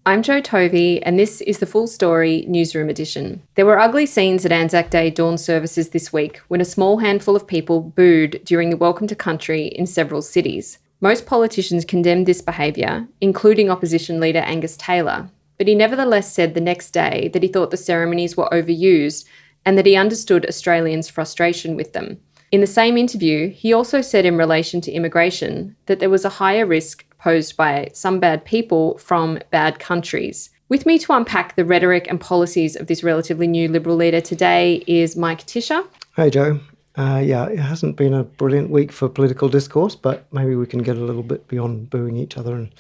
I'm Tovey, and this is the Full Story Newsroom edition. There were ugly scenes at Anzac Day dawn services this week when a small handful of people booed during the Welcome to Country in several cities. Most politicians condemned this behaviour, including opposition leader Angus Taylor, but he nevertheless said the next day that he thought the ceremonies were overused and that he understood Australians' frustration with them. In the same interview, he also said in relation to immigration that there was a higher risk posed by some bad people from bad countries. With me to unpack the rhetoric and policies of this relatively new Liberal leader today is Mike Ticher. Hey, Joe. It hasn't been a brilliant week for political discourse, but maybe we can get a little bit beyond booing each other and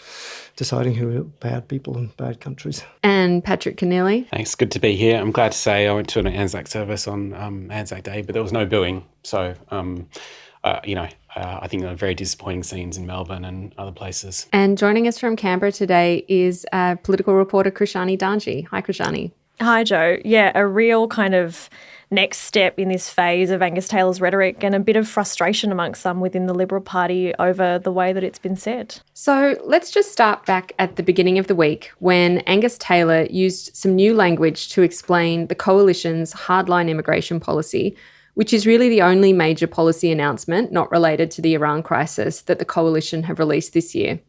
deciding who are bad people in bad countries. And Patrick Keneally. Thanks, good to be here. I'm glad to say I went to an Anzac service on Anzac Day, but there was no booing. So, I think there were very disappointing scenes in Melbourne and other places. And joining us from Canberra today is political reporter Krishani Dhanji. Hi, Krishani. Hi, Joe. Yeah, a real kind of next step in this phase of Angus Taylor's rhetoric and a bit of frustration amongst some within the Liberal Party over the way that it's been said. So let's just start back at the beginning of the week when Angus Taylor used some new language to explain the Coalition's hardline immigration policy, which is really the only major policy announcement not related to the Iran crisis that the Coalition have released this year.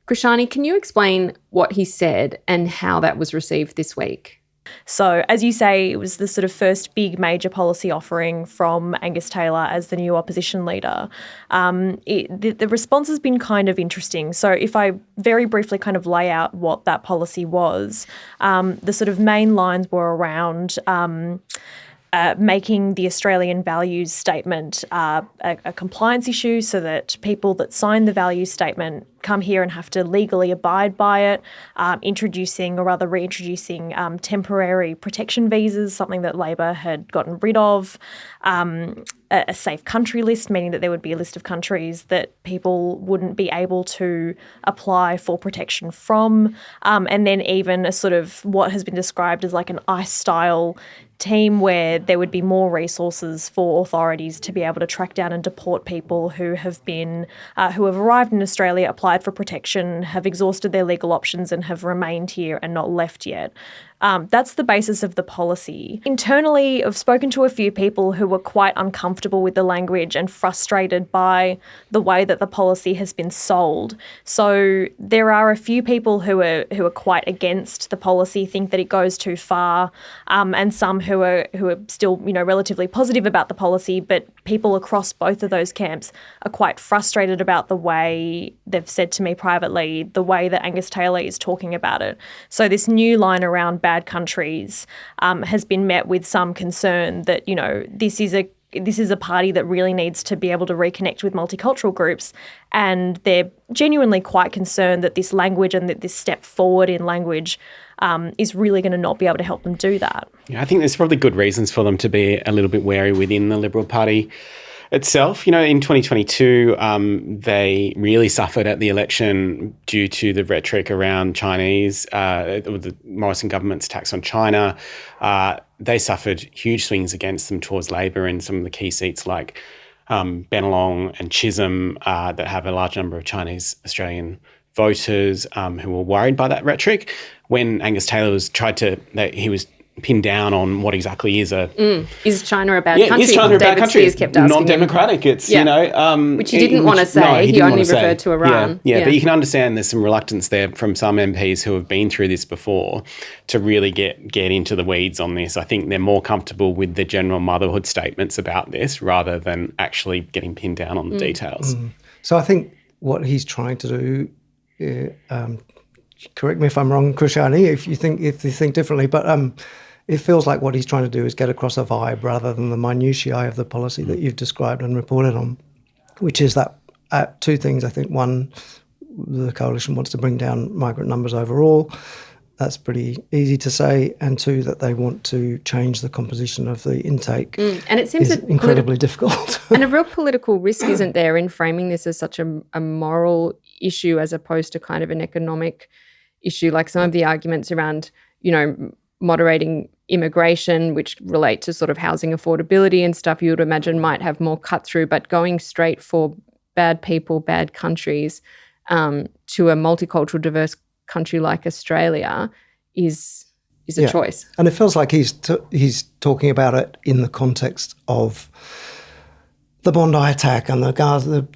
Krishani, can you explain what he said and how that was received this week? So, as you say, it was the sort of first big major policy offering from Angus Taylor as the new opposition leader. The response has been kind of interesting. So if I very briefly kind of lay out what that policy was, the sort of main lines were around making the Australian values statement a compliance issue so that people that sign the values statement come here and have to legally abide by it, introducing or rather reintroducing temporary protection visas, something that Labor had gotten rid of, a safe country list, meaning that there would be a list of countries that people wouldn't be able to apply for protection from, and then even a sort of what has been described as like an ICE-style team where there would be more resources for authorities to be able to track down and deport people who have arrived in Australia, applied for protection, have exhausted their legal options and have remained here and not left yet. That's the basis of the policy. Internally, I've spoken to a few people who were quite uncomfortable with the language and frustrated by the way that the policy has been sold. So there are a few people who are quite against the policy, think that it goes too far, and some who are still, relatively positive about the policy, but people across both of those camps are quite frustrated about the way they've said to me privately, the way that Angus Taylor is talking about it. So this new line around bad countries has been met with some concern that, this is a party that really needs to be able to reconnect with multicultural groups, and they're genuinely quite concerned that this language and that this step forward in language is really going to not be able to help them do that. Yeah, I think there's probably good reasons for them to be a little bit wary within the Liberal Party itself. In 2022, they really suffered at the election due to the rhetoric around Chinese, the Morrison government's tax on China. They suffered huge swings against them towards Labor in some of the key seats like Bennelong and Chisholm that have a large number of Chinese Australian voters who were worried by that rhetoric. When Angus Taylor was pinned down on what exactly is China a bad country? Is China a bad country? It's kept asking non-democratic. It's which he didn't want to say. No, he only referred to Iran. Yeah, but you can understand there's some reluctance there from some MPs who have been through this before to really get into the weeds on this. I think they're more comfortable with the general motherhood statements about this rather than actually getting pinned down on the details. So I think what he's trying to do, correct me if I'm wrong, Krishani, if you think differently, but it feels like what he's trying to do is get across a vibe rather than the minutiae of the policy that you've described and reported on, which is that two things. I think one, the Coalition wants to bring down migrant numbers overall. That's pretty easy to say. And two, that they want to change the composition of the intake. And it seems incredibly difficult. And a real political risk isn't there in framing this as such a moral issue as opposed to kind of an economic issue, like some of the arguments around, moderating immigration, which relate to sort of housing affordability and stuff you would imagine might have more cut through, but going straight for bad people, bad countries to a multicultural, diverse country like Australia is a choice. And it feels like he's talking about it in the context of the Bondi attack and the Gaza,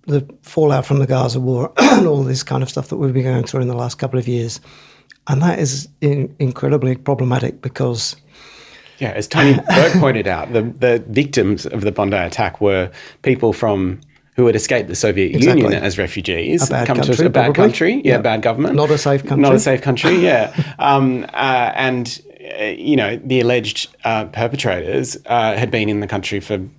the fallout from the Gaza war and all this kind of stuff that we've been going through in the last couple of years. And that is incredibly problematic because... Yeah, as Tony Berg pointed out, the victims of the Bondi attack were people who had escaped the Soviet Union as refugees, a bad bad country, bad government, not a safe country, and the alleged perpetrators had been in the country for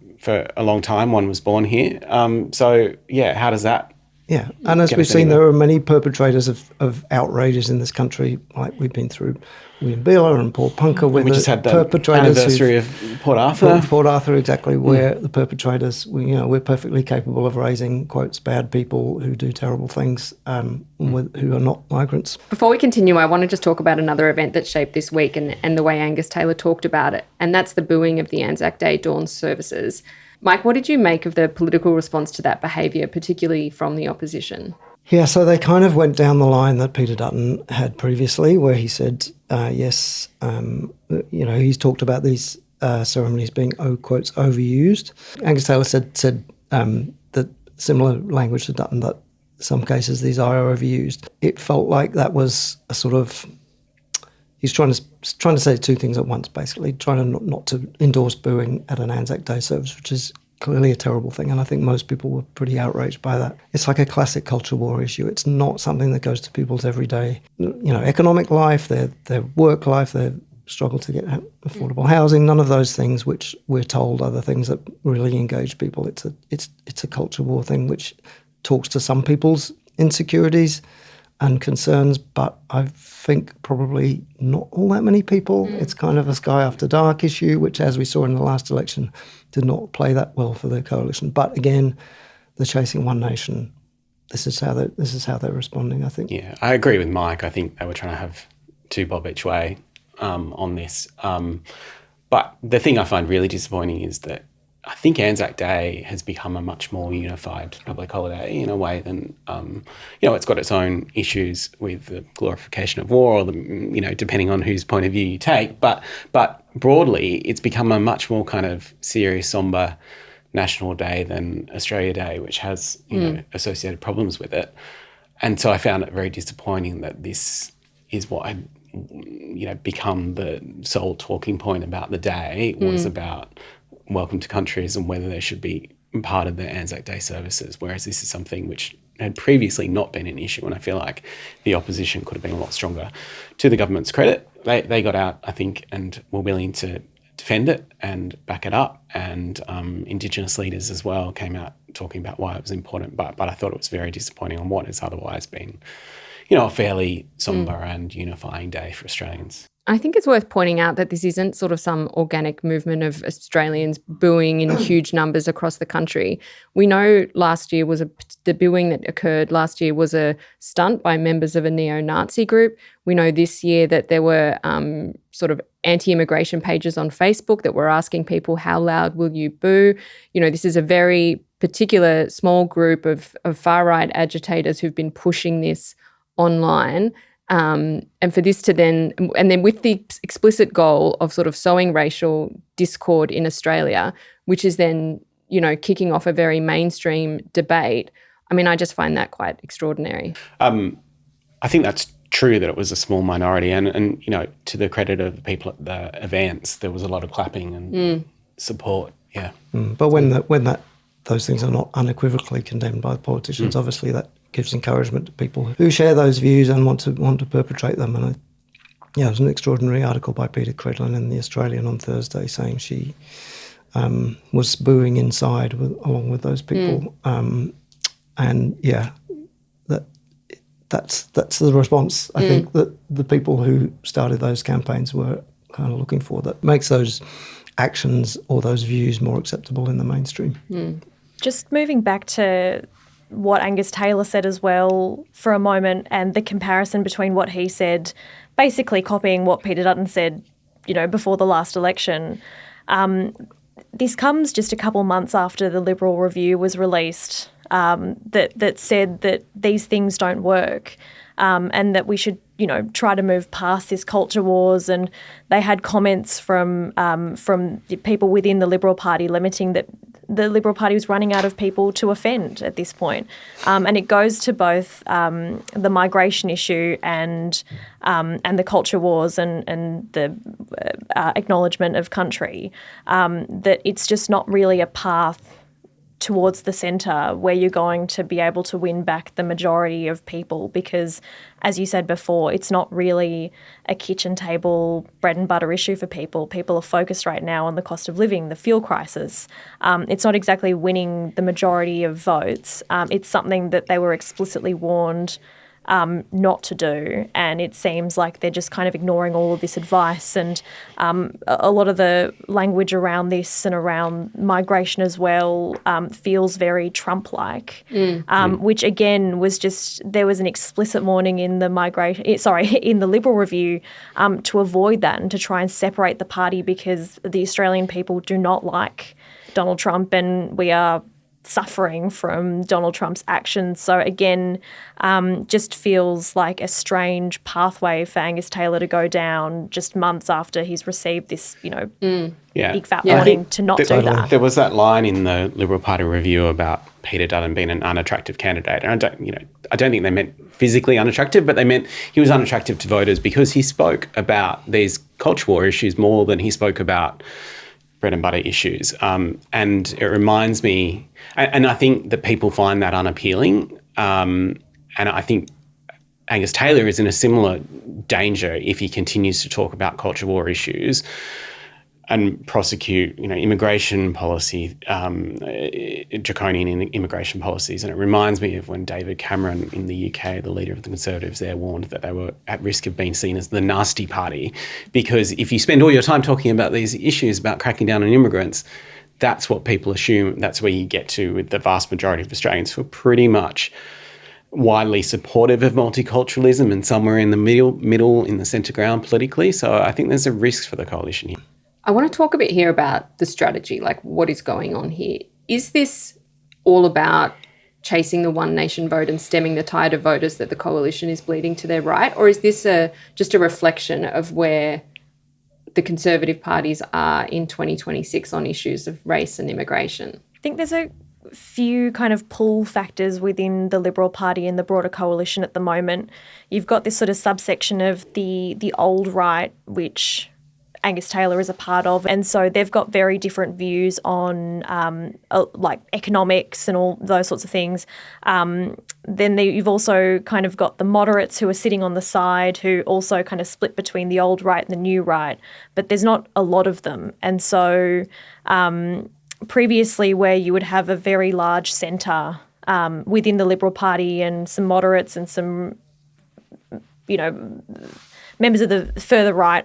a long time. One was born here, how does that? Yeah, and as we've seen, there are many perpetrators of outrages in this country, like we've been through William Beeler and Paul Punker, where we just had the perpetrators anniversary of Port Arthur. Port Arthur, exactly, where the perpetrators, we're perfectly capable of raising, quotes, bad people who do terrible things, who are not migrants. Before we continue, I want to just talk about another event that shaped this week and the way Angus Taylor talked about it, and that's the booing of the Anzac Day dawn services. Mike, what did you make of the political response to that behaviour, particularly from the opposition? Yeah, so they kind of went down the line that Peter Dutton had previously, where he said, he's talked about these ceremonies being, quotes, overused. Angus Taylor said that similar language to Dutton, that in some cases these are overused. It felt like that was a sort of... He's trying to say two things at once, basically, trying to not to endorse booing at an Anzac Day service, which is clearly a terrible thing, and I think most people were pretty outraged by that. It's like a classic culture war issue. It's not something that goes to people's everyday, economic life, their work life, their struggle to get affordable housing, none of those things which we're told are the things that really engage people. It's a culture war thing which talks to some people's insecurities and concerns, but I think probably not all that many people. It's kind of a sky after dark issue, which, as we saw in the last election, did not play that well for the coalition. But again, the Chasing One Nation, this is how they're responding, I think. Yeah, I agree with Mike. I think they were trying to have two bob each way on this. But the thing I find really disappointing is that I think Anzac Day has become a much more unified public holiday in a way than, it's got its own issues with the glorification of war or, depending on whose point of view you take. But broadly, it's become a much more kind of serious, sombre national day than Australia Day, which has, associated problems with it. And so I found it very disappointing that this is what had, become the sole talking point about the day was about welcome to countries and whether they should be part of the Anzac Day services, whereas this is something which had previously not been an issue, and I feel like the opposition could have been a lot stronger. To the government's credit, they got out, I think, and were willing to defend it and back it up, and Indigenous leaders as well came out talking about why it was important, but I thought it was very disappointing on what has otherwise been, a fairly sombre and unifying day for Australians. I think it's worth pointing out that this isn't sort of some organic movement of Australians booing in huge numbers across the country. We know last year the booing that occurred last year was a stunt by members of a neo-Nazi group. We know this year that there were sort of anti-immigration pages on Facebook that were asking people, how loud will you boo? This is a very particular small group of far-right agitators who've been pushing this online. And for this to then with the explicit goal of sort of sowing racial discord in Australia, which is then, kicking off a very mainstream debate. I mean, I just find that quite extraordinary. I think that's true that it was a small minority and to the credit of the people at the events, there was a lot of clapping and support. Yeah. But when those things are not unequivocally condemned by the politicians, obviously that gives encouragement to people who share those views and want to perpetrate them. And it was an extraordinary article by Peter Credlin in The Australian on Thursday saying she was booing inside along with those people. That's the response I think that the people who started those campaigns were kind of looking for, that makes those actions or those views more acceptable in the mainstream. Just moving back to what Angus Taylor said as well for a moment, and the comparison between what he said, basically copying what Peter Dutton said, before the last election. This comes just a couple months after the Liberal Review was released, that said that these things don't work. and that we should, try to move past this culture wars. And they had comments from people within the Liberal Party lamenting that the Liberal Party was running out of people to offend at this point. And it goes to both the migration issue and the culture wars and the acknowledgement of country, that it's just not really a path towards the centre where you're going to be able to win back the majority of people, because, as you said before, it's not really a kitchen table bread and butter issue for people. People are focused right now on the cost of living, the fuel crisis. It's not exactly winning the majority of votes. It's something that they were explicitly warned not to do, and it seems like they're just kind of ignoring all of this advice. And a lot of the language around this and around migration as well feels very Trump-like, which again was just, there was an explicit warning in the in the Liberal Review to avoid that and to try and separate the party, because the Australian people do not like Donald Trump, and we are suffering from Donald Trump's actions. So again, just feels like a strange pathway for Angus Taylor to go down just months after he's received this, big fat warning to not do that. There was that line in the Liberal Party review about Peter Dutton being an unattractive candidate. And I don't think they meant physically unattractive, but they meant he was unattractive to voters because he spoke about these culture war issues more than he spoke about bread and butter issues. And it reminds me, and I think that people find that unappealing. And I think Angus Taylor is in a similar danger if he continues to talk about culture war issues and prosecute, immigration policy, draconian immigration policies. And it reminds me of when David Cameron in the UK, the leader of the Conservatives there, warned that they were at risk of being seen as the nasty party, because if you spend all your time talking about these issues about cracking down on immigrants, that's what people assume. That's where you get to with the vast majority of Australians who are pretty much widely supportive of multiculturalism and somewhere in the middle in the centre ground politically. So I think there's a risk for the coalition here. I want to talk a bit here about the strategy, like what is going on here. Is this all about chasing the One Nation vote and stemming the tide of voters that the coalition is bleeding to their right? Or is this just a reflection of where the Conservative parties are in 2026 on issues of race and immigration? I think there's a few kind of pull factors within the Liberal Party and the broader coalition at the moment. You've got this sort of subsection of the old right, which Angus Taylor is a part of, and so they've got very different views on like economics and all those sorts of things. Then you've also kind of got the moderates who are sitting on the side, who also kind of split between the old right and the new right, but there's not a lot of them. And so previously, where you would have a very large centre within the Liberal Party and some moderates and some, members of the further right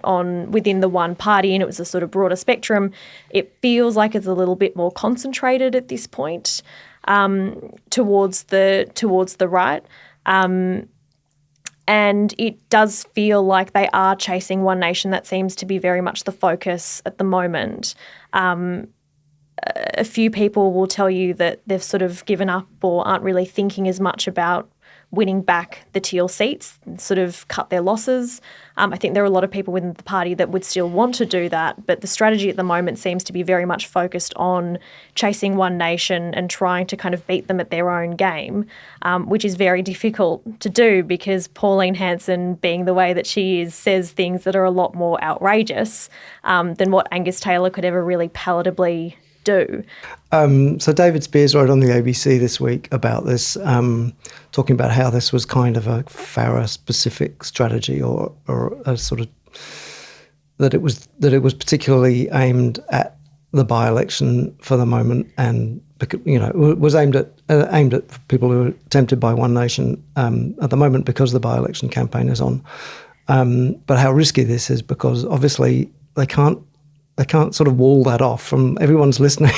within the one party, and it was a sort of broader spectrum, it feels like it's a little bit more concentrated at this point towards the right. And it does feel like they are chasing One Nation. That seems to be very much the focus at the moment. A few people will tell you that they've sort of given up or aren't really thinking as much about winning back the teal seats and sort of cut their losses. I think there are a lot of people within the party that would still want to do that, but the strategy at the moment seems to be very much focused on chasing One Nation and trying to kind of beat them at their own game, which is very difficult to do because Pauline Hanson, being the way that she is, says things that are a lot more outrageous than what Angus Taylor could ever really palatably do. So David Spears wrote on the ABC this week about this, talking about how this was kind of a Farah-specific strategy, or a sort of that it was particularly aimed at the by-election for the moment, and it was aimed at people who are tempted by One Nation at the moment because the by-election campaign is on. But how risky this is, because obviously they can't sort of wall that off from everyone's listening,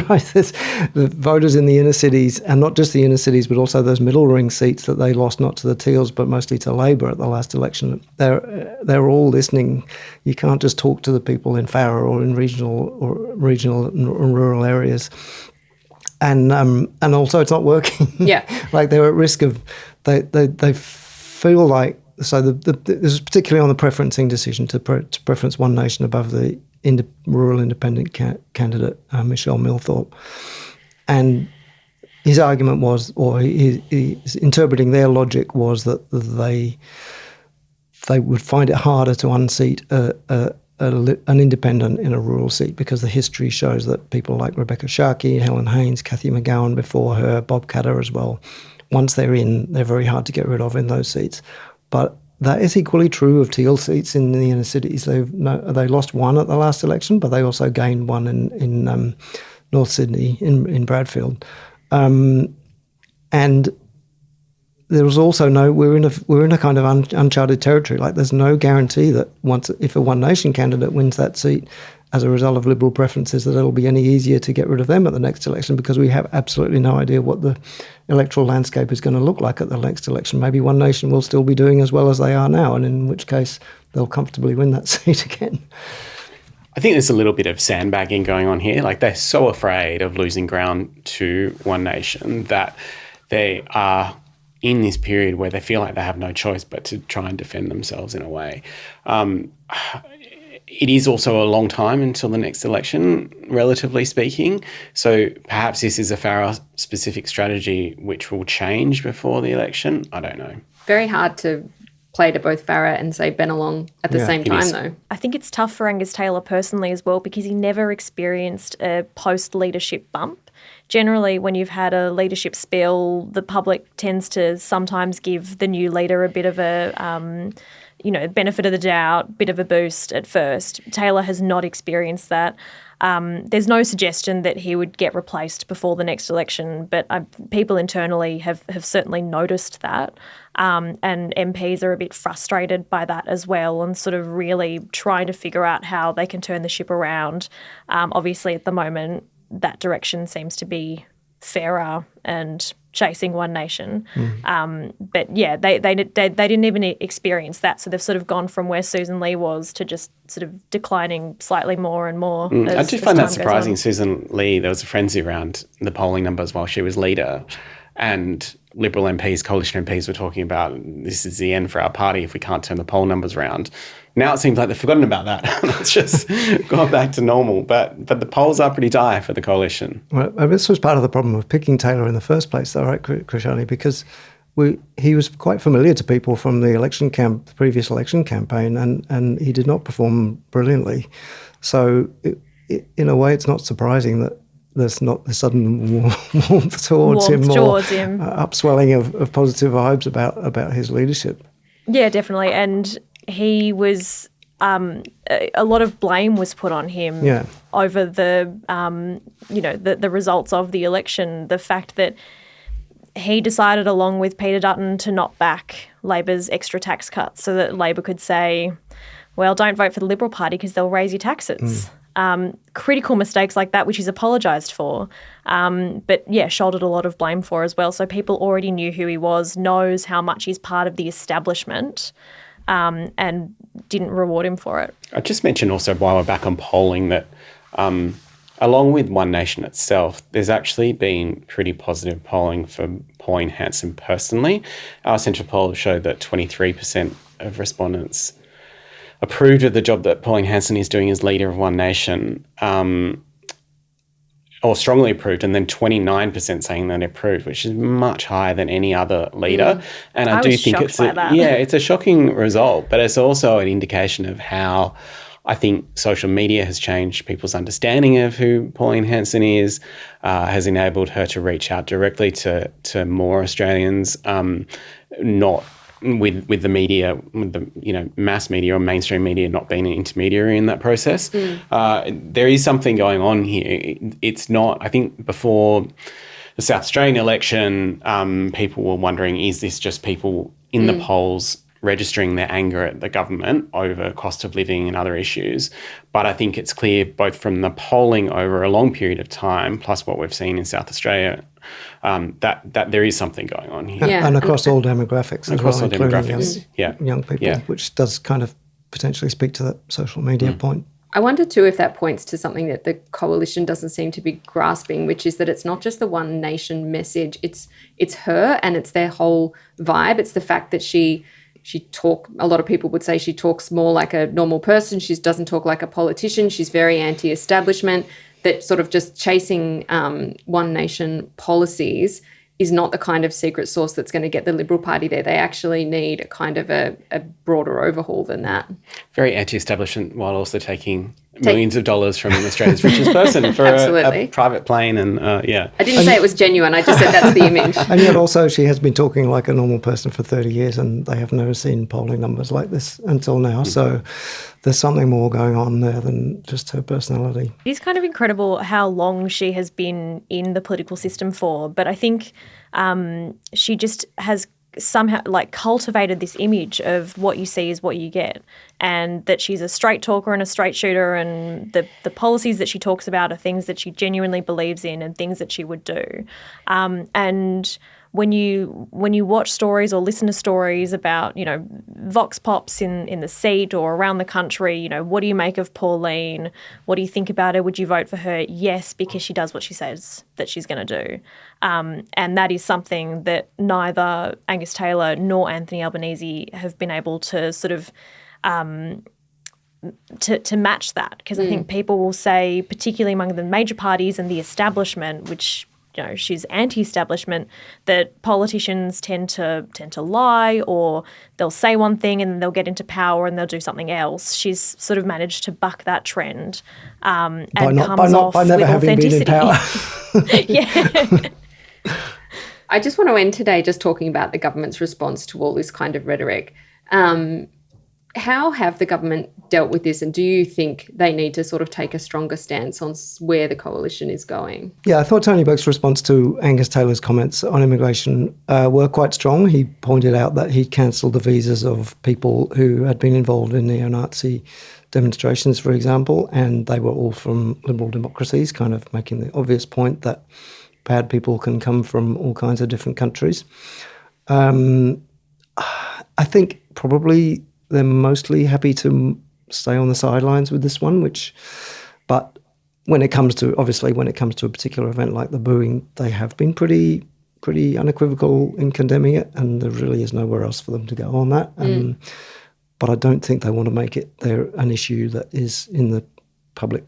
right? There's the voters in the inner cities, and not just the inner cities, but also those middle ring seats that they lost, not to the Teals, but mostly to Labor at the last election. They're all listening. You can't just talk to the people in Farah or in regional and rural areas. And also it's not working. Yeah. Like they're at risk of, they feel like, so this is particularly on the preferencing decision to preference One Nation above the rural independent candidate, Michelle Milthorpe. And his argument was, or he's interpreting their logic was that they would find it harder to unseat an independent in a rural seat because the history shows that people like Rebecca Sharkey, Helen Haynes, Cathy McGowan before her, Bob Catter as well, once they're in, they're very hard to get rid of in those seats. But that is equally true of Teal seats in the inner cities. They lost one at the last election, but they also gained one in North Sydney, in Bradfield. And there was also we're in a kind of uncharted territory. Like there's no guarantee that if a One Nation candidate wins that seat as a result of Liberal preferences, that it'll be any easier to get rid of them at the next election, because we have absolutely no idea what the electoral landscape is going to look like at the next election. Maybe One Nation will still be doing as well as they are now, and in which case they'll comfortably win that seat again. I think there's a little bit of sandbagging going on here. Like they're so afraid of losing ground to One Nation that they are in this period where they feel like they have no choice but to try and defend themselves in a way. It is also a long time until the next election, relatively speaking. So perhaps this is a Farah-specific strategy which will change before the election. I don't know. Very hard to play to both Farah and, say, Bennelong at the same time, though. I think it's tough for Angus Taylor personally as well, because he never experienced a post-leadership bump. Generally, when you've had a leadership spill, the public tends to sometimes give the new leader a bit of a benefit of the doubt, bit of a boost at first. Taylor has not experienced that. There's no suggestion that he would get replaced before the next election, but people internally have certainly noticed that. And MPs are a bit frustrated by that as well, and sort of really trying to figure out how they can turn the ship around. Obviously, at the moment, that direction seems to be fairer and chasing One Nation. But yeah, they didn't even experience that. So they've sort of gone from where Susan Lee was to just sort of declining slightly more and more. I do find that surprising. Susan Lee, there was a frenzy around the polling numbers while she was leader, and Liberal MPs, coalition MPs were talking about this is the end for our party if we can't turn the poll numbers around. Now it seems like they've forgotten about that. It's just gone back to normal. But the polls are pretty dire for the coalition. Well, this was part of the problem of picking Taylor in the first place, though, right, Krishani? Because he was quite familiar to people from the previous election campaign, and he did not perform brilliantly. So in a way, it's not surprising that there's not the sudden warmth towards him, upswelling of positive vibes about his leadership. Yeah, definitely. And he was a lot of blame was put on him over the results of the election. The fact that he decided, along with Peter Dutton, to not back Labor's extra tax cuts so that Labor could say, well, don't vote for the Liberal Party because they'll raise your taxes. Critical mistakes like that, which he's apologised for, but shouldered a lot of blame for as well. So people already knew who he was, knows how much he's part of the establishment, and didn't reward him for it. I just mentioned also, while we're back on polling, that along with One Nation itself, there's actually been pretty positive polling for Pauline Hanson personally. Our central poll showed that 23% of respondents approved of the job that Pauline Hanson is doing as leader of One Nation, or strongly approved, and then 29% saying that approved, which is much higher than any other leader. And I do think it's a shocking result, but it's also an indication of how I think social media has changed people's understanding of who Pauline Hanson is, has enabled her to reach out directly to more Australians, not with the media, with the mass media or mainstream media not being an intermediary in that process. There is something going on here. It's not, I think before the South Australian election, people were wondering, is this just people in the polls registering their anger at the government over cost of living and other issues? But I think it's clear both from the polling over a long period of time, plus what we've seen in South Australia, that there is something going on here. And across all demographics as well, including young people, which does kind of potentially speak to that social media point. I wonder too if that points to something that the coalition doesn't seem to be grasping, which is that it's not just the one nation message. It's her and it's their whole vibe. It's the fact that a lot of people would say she talks more like a normal person. She doesn't talk like a politician. She's very anti-establishment. That sort of just chasing one nation policies is not the kind of secret sauce that's going to get the Liberal Party there. They actually need a kind of a broader overhaul than that. Very anti-establishment while also taking millions of dollars from Australia's richest person for a private plane. And I didn't say it was genuine. I just said that's the image. And yet also she has been talking like a normal person for 30 years and they have never seen polling numbers like this until now. So there's something more going on there than just her personality. It is kind of incredible how long she has been in the political system for, but I think she just has somehow cultivated this image of what you see is what you get, and that she's a straight talker and a straight shooter, and the policies that she talks about are things that she genuinely believes in and things that she would do. And when you watch stories or listen to stories about, vox pops in the seat or around the country, what do you make of Pauline? What do you think about her? Would you vote for her? Yes, because she does what she says that she's going to do. And that is something that neither Angus Taylor nor Anthony Albanese have been able to sort of to match that. Because I think people will say, particularly among the major parties and the establishment, which she's anti-establishment, that politicians tend to lie, or they'll say one thing and then they'll get into power and they'll do something else. She's sort of managed to buck that trend and comes off with authenticity. Been in power. Yeah. I just want to end today just talking about the government's response to all this kind of rhetoric. How have the government dealt with this, and do you think they need to sort of take a stronger stance on where the coalition is going? Yeah, I thought Tony Burke's response to Angus Taylor's comments on immigration were quite strong. He pointed out that he cancelled the visas of people who had been involved in neo-Nazi demonstrations, for example, and they were all from liberal democracies, kind of making the obvious point that bad people can come from all kinds of different countries. I think probably they're mostly happy to stay on the sidelines with this one, but when it comes to a particular event like the booing, they have been pretty unequivocal in condemning it, and there really is nowhere else for them to go on that. But I don't think they want to make it an issue that is in the public,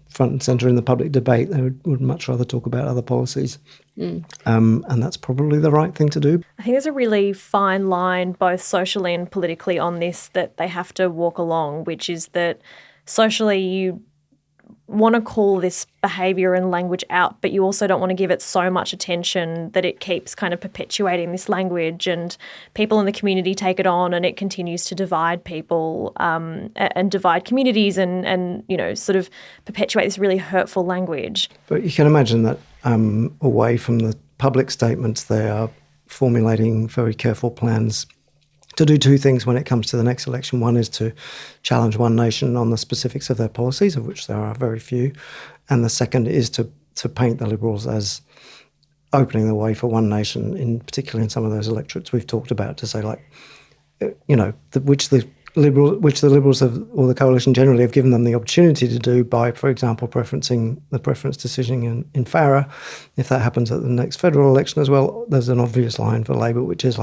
front and centre in the public debate. They would much rather talk about other policies. And that's probably the right thing to do. I think there's a really fine line, both socially and politically, on this that they have to walk along, which is that socially you want to call this behaviour and language out, but you also don't want to give it so much attention that it keeps kind of perpetuating this language, and people in the community take it on, and it continues to divide people and divide communities and sort of perpetuate this really hurtful language. But you can imagine that away from the public statements, they are formulating very careful plans to do two things when it comes to the next election. One is to challenge One Nation on the specifics of their policies, of which there are very few. And the second is to paint the Liberals as opening the way for One Nation, particularly in some of those electorates we've talked about, to say, which the Liberals have, or the coalition generally, have given them the opportunity to do by, for example, preferencing the preference decision in Farah. If that happens at the next federal election as well, there's an obvious line for Labor, which is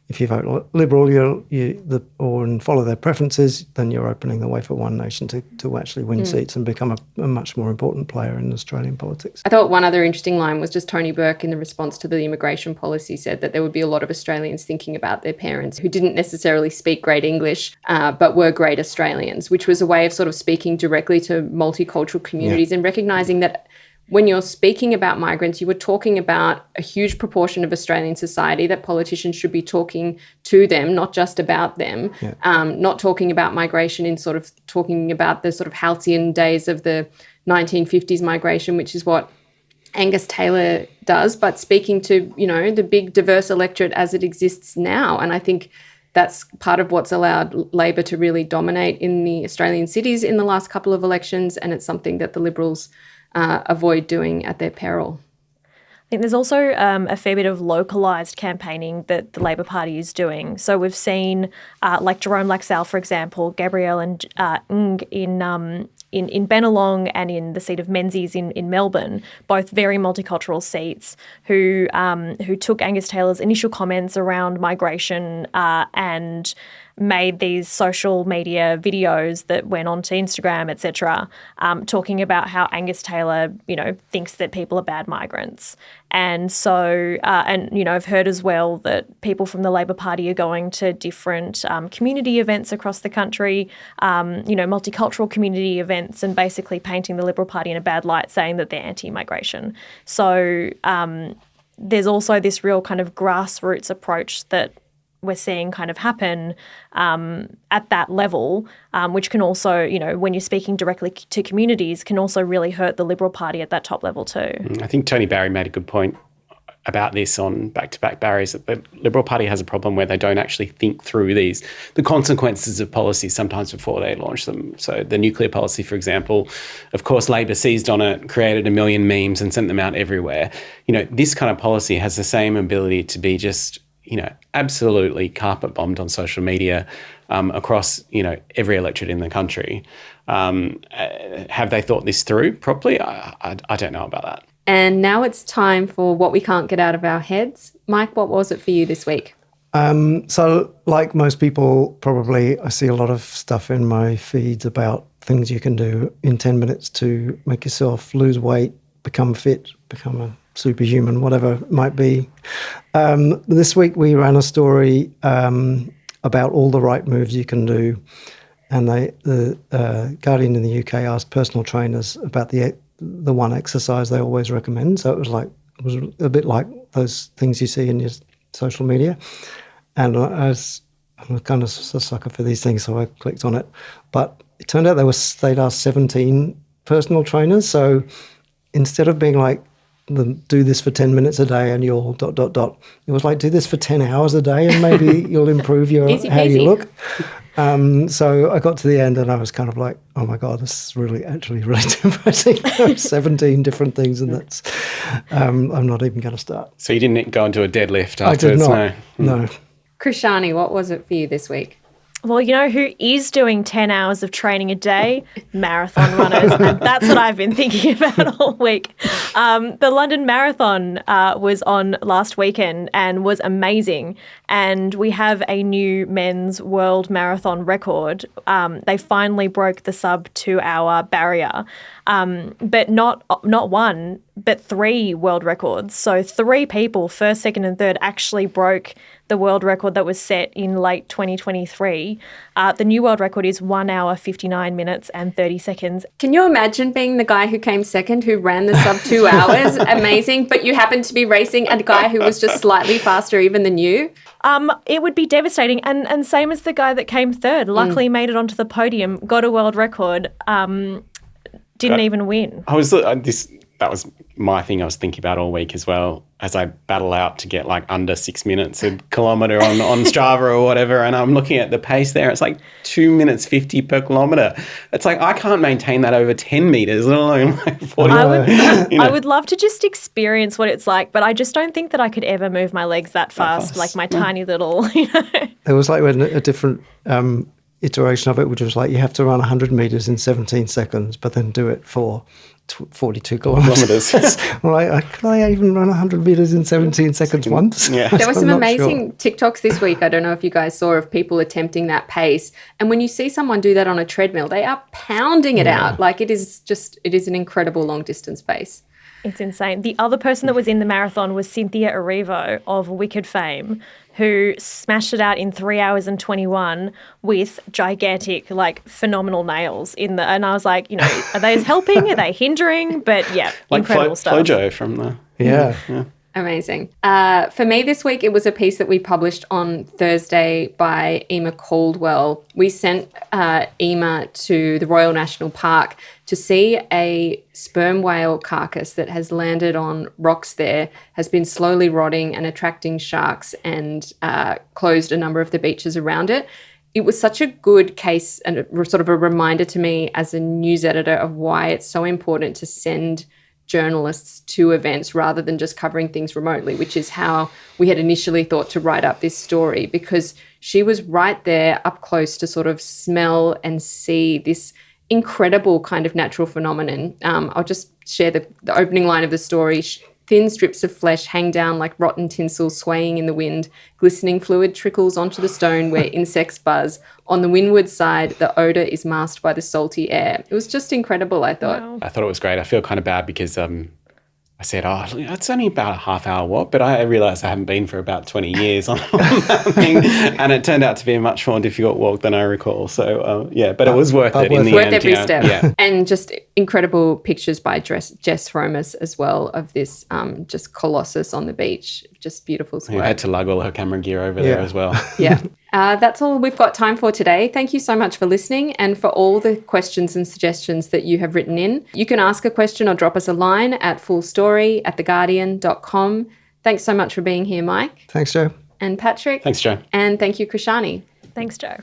if you vote Liberal and follow their preferences, then you're opening the way for One Nation to actually win seats and become a much more important player in Australian politics. I thought one other interesting line was just Tony Burke, in the response to the immigration policy, said that there would be a lot of Australians thinking about their parents who didn't necessarily speak great English, but were great Australians, which was a way of sort of speaking directly to multicultural communities and recognising that when you're speaking about migrants, you were talking about a huge proportion of Australian society, that politicians should be talking to them, not just about them, not talking about migration in sort of talking about the sort of halcyon days of the 1950s migration, which is what Angus Taylor does, but speaking to, the big diverse electorate as it exists now. And I think that's part of what's allowed Labor to really dominate in the Australian cities in the last couple of elections, and it's something that the Liberals avoid doing at their peril. I think there's also a fair bit of localised campaigning that the Labor Party is doing. So we've seen, like Jerome Laxale, for example, Gabrielle and Ng in Bennelong and in the seat of Menzies in Melbourne, both very multicultural seats, who took Angus Taylor's initial comments around migration and made these social media videos that went onto Instagram, etc., talking about how Angus Taylor, thinks that people are bad migrants. And so, I've heard as well that people from the Labor Party are going to different community events across the country, multicultural community events, and basically painting the Liberal Party in a bad light, saying that they're anti-migration. So there's also this real kind of grassroots approach that we're seeing kind of happen at that level, which can also, when you're speaking directly to communities, can also really hurt the Liberal Party at that top level too. I think Tony Barry made a good point about this on Back-to-Back Barry's, that the Liberal Party has a problem where they don't actually think through the consequences of policies sometimes before they launch them. So the nuclear policy, for example, of course, Labor seized on it, created a million memes and sent them out everywhere. This kind of policy has the same ability to be just absolutely carpet bombed on social media across, every electorate in the country. Have they thought this through properly? I don't know about that. And now it's time for what we can't get out of our heads. Mike, what was it for you this week? So like most people, probably I see a lot of stuff in my feeds about things you can do in 10 minutes to make yourself lose weight, become fit, become a superhuman, whatever it might be. This week we ran a story about all the right moves you can do, and the Guardian in the UK asked personal trainers about the one exercise they always recommend. So it was a bit like those things you see in your social media, and I'm kind of a sucker for these things, so I clicked on it. But it turned out they'd asked 17 personal trainers. So instead of being like, do this for 10 minutes a day and you'll ... It was like, do this for 10 hours a day and maybe you'll improve how you look. So I got to the end and I was kind of like, oh my God, this is actually really depressing. 17 different things, and that's, I'm not even going to start. So you didn't go into a deadlift afterwards? I did not. No. Krishani, what was it for you this week? Well, you know who is doing 10 hours of training a day? Marathon runners. And that's what I've been thinking about all week. The London Marathon was on last weekend and was amazing. And we have a new men's world marathon record. They finally broke the sub 2 hour barrier. But not one, but 3 world records. So 3 people, first, second and third, actually broke the world record that was set in late 2023. The new world record is 1 hour, 59 minutes and 30 seconds. Can you imagine being the guy who came second, who ran the sub 2 hours? Amazing. But you happened to be racing a guy who was just slightly faster even than you? It would be devastating. And same as the guy that came third. Luckily made it onto the podium, got a world record, didn't even win. That was my thing I was thinking about all week as well, as I battle out to get like under 6 minutes a kilometre on Strava or whatever, and I'm looking at the pace there. It's like 2 minutes 50 per kilometre. It's like I can't maintain that over 10 metres, let alone like 40. I would love to just experience what it's like, but I just don't think that I could ever move my legs that fast, like my tiny little, There was like a different iteration of it, which was like you have to run 100 metres in 17 seconds, but then do it for 42 kilometres. Right, can I even run 100 metres in 17 seconds once? Yeah. There were some amazing TikToks this week. I don't know if you guys saw, of people attempting that pace. And when you see someone do that on a treadmill, they are pounding it out. Like it is an incredible long distance pace. It's insane. The other person that was in the marathon was Cynthia Erivo of Wicked fame, who smashed it out in 3 hours and 21 with gigantic, like, phenomenal nails in the. And I was like, are those helping? Are they hindering? But yeah, like incredible stuff. Flojo from the. Yeah. Amazing. For me this week, it was a piece that we published on Thursday by Emma Caldwell. We sent Emma to the Royal National Park to see a sperm whale carcass that has landed on rocks there, has been slowly rotting and attracting sharks, and closed a number of the beaches around it. It was such a good case and sort of a reminder to me as a news editor of why it's so important to send journalists to events rather than just covering things remotely, which is how we had initially thought to write up this story, because she was right there up close to sort of smell and see this incredible kind of natural phenomenon. I'll just share the opening line of the story. Thin strips of flesh hang down like rotten tinsel swaying in the wind. Glistening fluid trickles onto the stone where insects buzz. On the windward side, the odour is masked by the salty air. It was just incredible, I thought. Wow. I thought it was great. I feel kind of bad because I said, it's only about a half-hour walk, but I realised I haven't been for about 20 years on that thing, and it turned out to be a much more difficult walk than I recall. So, but it was worth it in the worth end. Every step. Yeah. And just incredible pictures by Jess Romas as well of this just colossus on the beach. Just beautiful. I had to lug all her camera gear over there as well. Yeah. That's all we've got time for today. Thank you so much for listening and for all the questions and suggestions that you have written in. You can ask a question or drop us a line at fullstory@theguardian.com. Thanks so much for being here, Mike. Thanks, Joe. And Patrick. Thanks, Joe. And thank you, Krishani. Thanks, Joe.